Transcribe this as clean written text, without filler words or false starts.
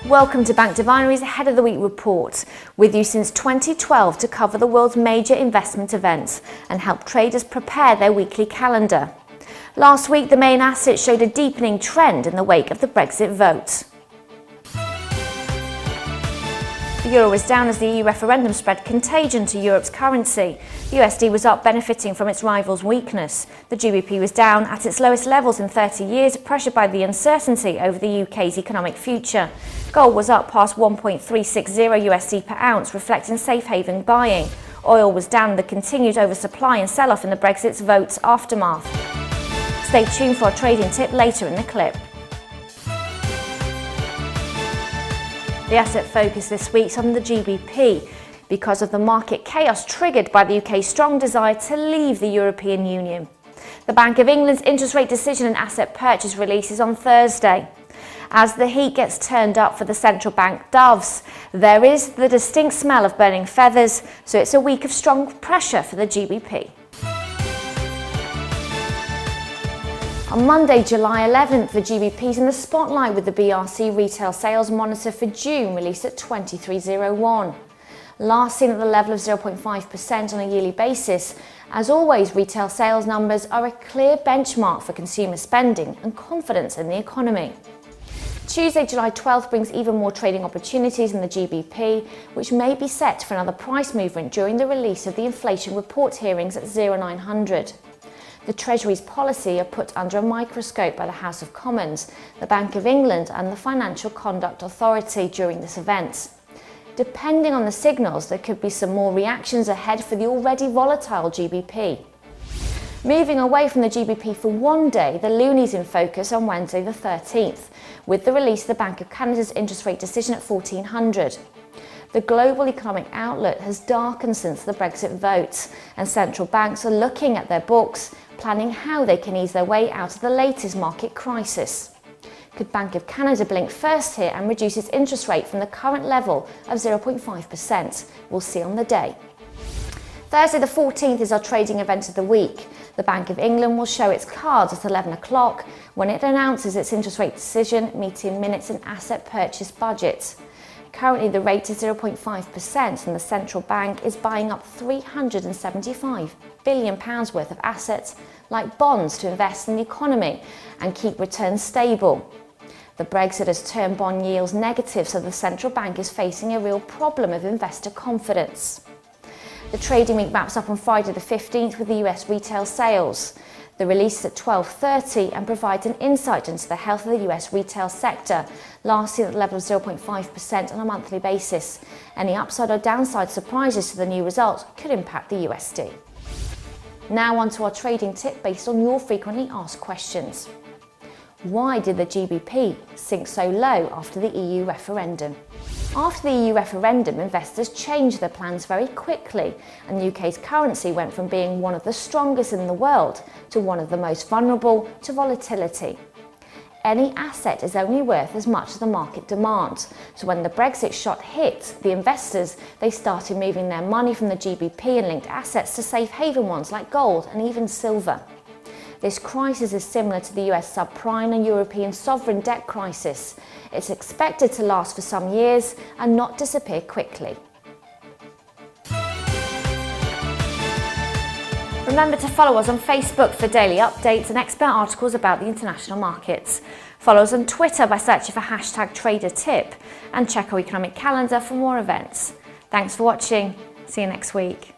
Welcome to Bank Divinary's Ahead of the Week report, with you since 2012 to cover the world's major investment events and help traders prepare their weekly calendar. Last week, the main assets showed a deepening trend in the wake of the Brexit vote. The euro was down as the EU referendum spread contagion to Europe's currency. The USD was up, benefiting from its rival's weakness. The GBP was down at its lowest levels in 30 years, pressured by the uncertainty over the UK's economic future. Gold was up past 1.360 USD per ounce, reflecting safe haven buying. Oil was down, the continued oversupply and sell-off in the Brexit vote's aftermath. Stay tuned for our trading tip later in the clip. The asset focus this week is on the GBP because of the market chaos triggered by the UK's strong desire to leave the European Union. The Bank of England's interest rate decision and asset purchase releases on Thursday. As the heat gets turned up for the central bank doves, there is the distinct smell of burning feathers, so it's a week of strong pressure for the GBP. On Monday, July 11th, the GBP is in the spotlight with the BRC retail sales monitor for June released at 23.01. Last seen at the level of 0.5% on a yearly basis. As always, retail sales numbers are a clear benchmark for consumer spending and confidence in the economy. Tuesday, July 12th brings even more trading opportunities in the GBP, which may be set for another price movement during the release of the inflation report hearings at 0900. The Treasury's policy are put under a microscope by the House of Commons, the Bank of England and the Financial Conduct Authority during this event. Depending on the signals, there could be some more reactions ahead for the already volatile GBP. Moving away from the GBP for one day, the loonies in focus on Wednesday the 13th, with the release of the Bank of Canada's interest rate decision at 1400. The global economic outlook has darkened since the Brexit vote, and central banks are looking at their books, planning how they can ease their way out of the latest market crisis. Could Bank of Canada blink first here and reduce its interest rate from the current level of 0.5%? We'll see on the day. Thursday the 14th is our trading event of the week. The Bank of England will show its cards at 11 o'clock when it announces its interest rate decision, meeting minutes and asset purchase budget. Currently the rate is 0.5% and the central bank is buying up £375 billion worth of assets like bonds to invest in the economy and keep returns stable. The Brexit has turned bond yields negative, so the central bank is facing a real problem of investor confidence. The trading week wraps up on Friday the 15th with the US retail sales. The release is at 12:30 and provides an insight into the health of the US retail sector, last seen at the level of 0.5% on a monthly basis. Any upside or downside surprises to the new results could impact the USD. Now on to our trading tip based on your frequently asked questions. Why did the GBP sink so low after the EU referendum? After the EU referendum, investors changed their plans very quickly, and the UK's currency went from being one of the strongest in the world to one of the most vulnerable to volatility. Any asset is only worth as much as the market demands, so when the Brexit shot hit, the investors, they started moving their money from the GBP and linked assets to safe haven ones like gold and even silver. This crisis is similar to the US subprime and European sovereign debt crisis. It's expected to last for some years and not disappear quickly. Remember to follow us on Facebook for daily updates and expert articles about the international markets. Follow us on Twitter by searching for #TraderTip and check our economic calendar for more events. Thanks for watching. See you next week.